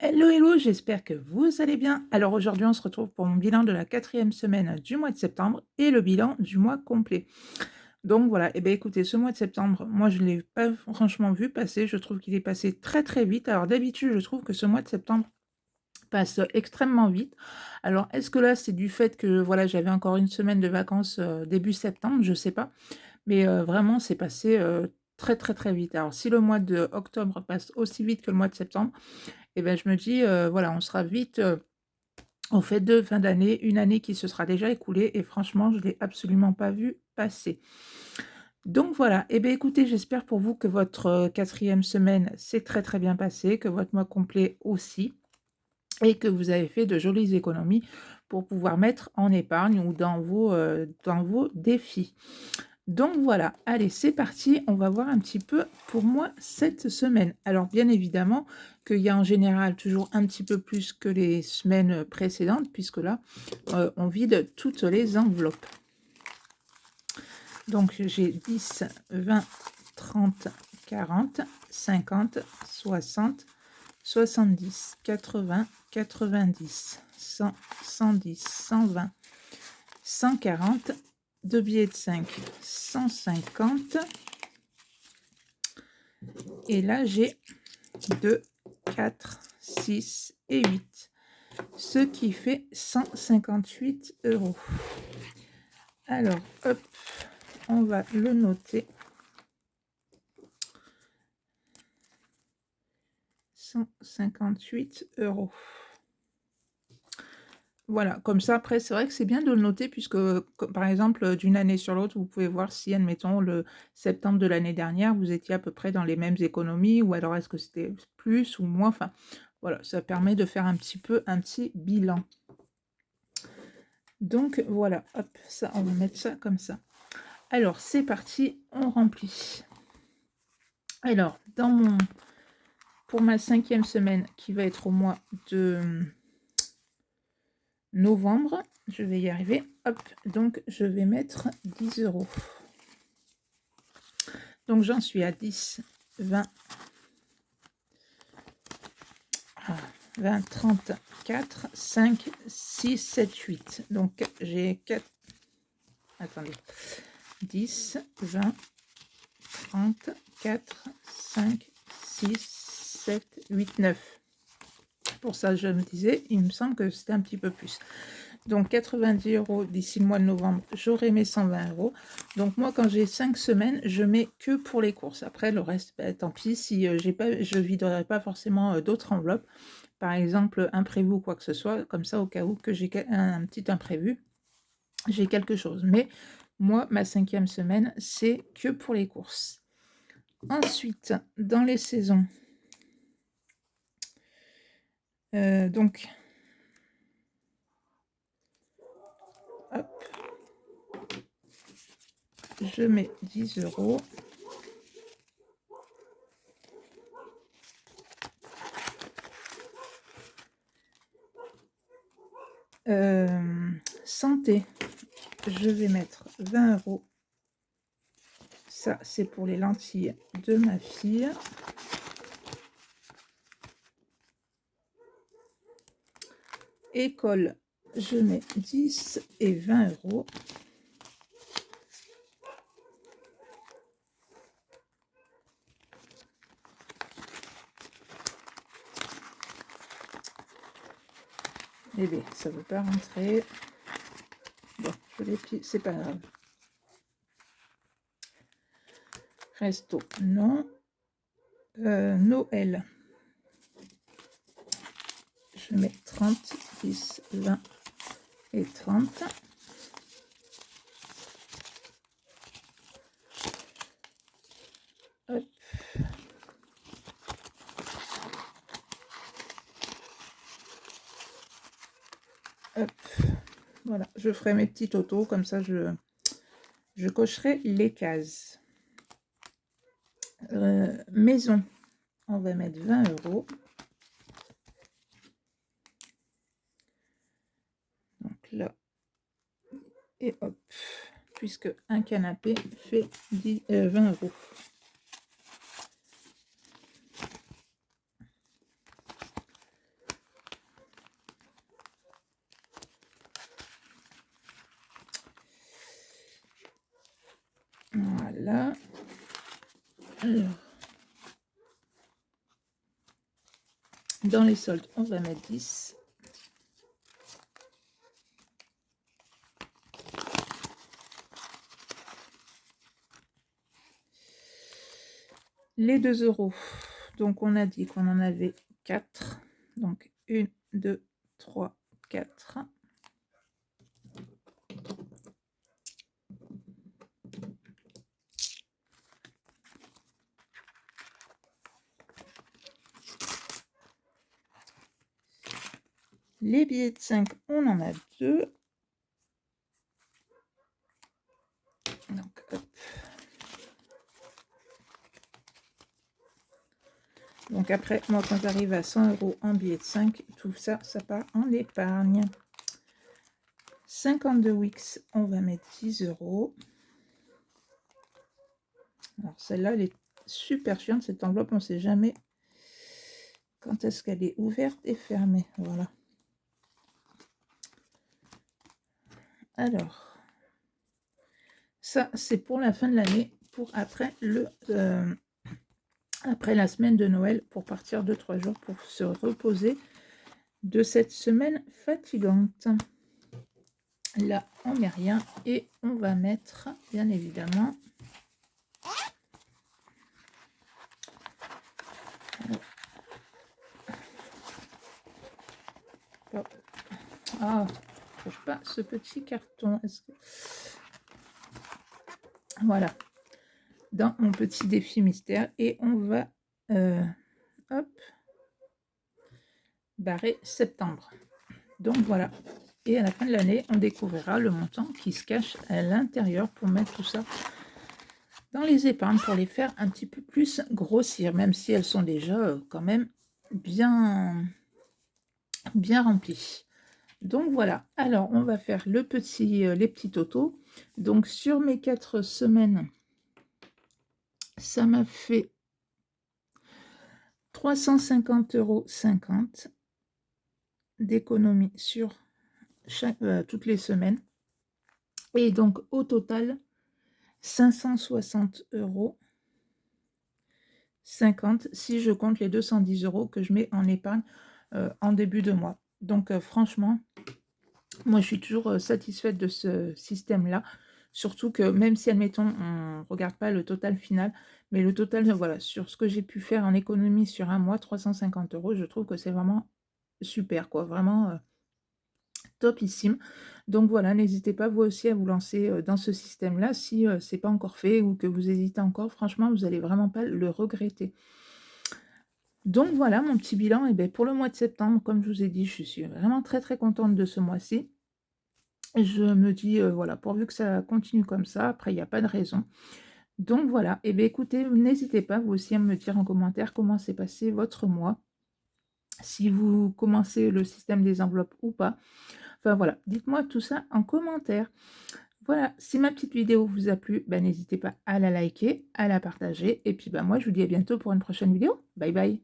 Hello, hello, j'espère que vous allez bien. Alors aujourd'hui, on se retrouve pour mon bilan de la quatrième semaine du mois de septembre et le bilan du mois complet. Donc voilà, et bien écoutez, ce mois de septembre, moi je ne l'ai pas franchement vu passer, je trouve qu'il est passé très très vite. Alors d'habitude, je trouve que ce mois de septembre passe extrêmement vite. Alors est-ce que là, c'est du fait que voilà, j'avais encore une semaine de vacances début septembre, je ne sais pas, mais vraiment, c'est passé très très très vite. Alors si le mois de octobre passe aussi vite que le mois de septembre, et ben, je me dis, voilà, on sera vite, aux fêtes de fin d'année, une année qui se sera déjà écoulée et franchement, je ne l'ai absolument pas vu passer. Donc voilà, et bien écoutez, j'espère pour vous que votre, 4e semaine s'est très, très bien passée, que votre mois complet aussi et que vous avez fait de jolies économies pour pouvoir mettre en épargne ou dans vos défis. Donc voilà, allez, c'est parti, on va voir un petit peu pour moi cette semaine. Alors bien évidemment qu'il y a en général toujours un petit peu plus que les semaines précédentes, puisque là, on vide toutes les enveloppes. Donc j'ai 10, 20, 30, 40, 50, 60, 70, 80, 90, 100, 110, 120, 140, 2 billets de 5, 150. Et là, j'ai 2, 4, 6 et 8, ce qui fait 158 €. Alors, hop, on va le noter. 158 €. Voilà, comme ça, après, c'est vrai que c'est bien de le noter puisque, par exemple, d'une année sur l'autre, vous pouvez voir si, admettons, le septembre de l'année dernière, vous étiez à peu près dans les mêmes économies ou alors est-ce que c'était plus ou moins, enfin, voilà, ça permet de faire un petit bilan. Donc voilà, hop, ça, on va mettre ça comme ça. Alors, c'est parti, on remplit. Alors, pour ma 5e semaine, qui va être au mois de novembre, je vais y arriver. Hop, donc je vais mettre 10 €. Donc j'en suis à 10, 20, 20, 30, 4, 5, 6, 7, 8. Donc j'ai 4, attendez, 10, 20, 30, 4, 5, 6, 7, 8, 9. Pour ça, je me disais, il me semble que c'était un petit peu plus. Donc 90 € d'ici le mois de novembre, j'aurai mes 120 €. Donc moi, quand j'ai 5 semaines, je mets que pour les courses. Après, le reste, bah, tant pis, si je ne viderai pas forcément d'autres enveloppes. Par exemple, imprévu ou quoi que ce soit, comme ça, au cas où que j'ai un petit imprévu, j'ai quelque chose. Mais moi, ma 5e semaine, c'est que pour les courses. Ensuite, dans les saisons, donc, hop, je mets 10 €. Santé, je vais mettre 20 €. Ça, c'est pour les lentilles de ma fille. École, je mets 10 et 20 €. Eh bien, ça ne veut pas rentrer. Bon, je les plie, c'est pas grave. Resto, non. Noël, je mets 30, 10, 20 et 30. Hop. Hop. Voilà, je ferai mes petits autos, comme ça je cocherai les cases. Maison, on va mettre 20 €. Donc là, et hop, puisque un canapé fait 20 €. Voilà. Alors, dans les soldes, on va mettre 10. Les 2 euros. Donc, on a dit qu'on en avait 4. Donc, 1, 2, 3, 4. Les billets de 5, on en a 2. Donc, hop. Donc après, moi, quand j'arrive à 100 euros en billets de 5, tout ça, ça part en épargne. 52 Wix, on va mettre 10 euros. Alors celle-là, elle est super chiante, cette enveloppe, on ne sait jamais quand est-ce qu'elle est ouverte et fermée. Voilà. Alors, ça, c'est pour la fin de l'année, pour après après la semaine de Noël, pour partir 2-3 jours pour se reposer de cette semaine fatigante. Là, on met rien et on va mettre, bien évidemment, ah, je trouve pas ce petit carton. Voilà, dans mon petit défi mystère, et on va hop, barrer septembre. Donc voilà, et à la fin de l'année, on découvrira le montant qui se cache à l'intérieur pour mettre tout ça dans les épargnes, pour les faire un petit peu plus grossir, même si elles sont déjà quand même bien remplies. Donc voilà, alors on va faire les petits totaux. Donc sur mes 4 semaines, ça m'a fait 350,50 € d'économie sur toutes les semaines. Et donc au total, 560,50 € si je compte les 210 € que je mets en épargne en début de mois. Donc franchement, moi je suis toujours satisfaite de ce système-là. Surtout que même si, admettons, on ne regarde pas le total final, mais le total, voilà, sur ce que j'ai pu faire en économie sur un mois, 350 €, je trouve que c'est vraiment super, quoi, vraiment topissime. Donc voilà, n'hésitez pas vous aussi à vous lancer dans ce système-là si ce n'est pas encore fait ou que vous hésitez encore. Franchement, vous n'allez vraiment pas le regretter. Donc voilà mon petit bilan. Et bien, pour le mois de septembre, comme je vous ai dit, je suis vraiment très très contente de ce mois-ci. Je me dis, voilà, pourvu que ça continue comme ça, après il n'y a pas de raison. Donc voilà, et bien écoutez, n'hésitez pas vous aussi à me dire en commentaire comment s'est passé votre mois, si vous commencez le système des enveloppes ou pas. Enfin voilà, dites-moi tout ça en commentaire. Voilà, si ma petite vidéo vous a plu, ben, n'hésitez pas à la liker, à la partager. Et puis ben, moi, je vous dis à bientôt pour une prochaine vidéo. Bye bye.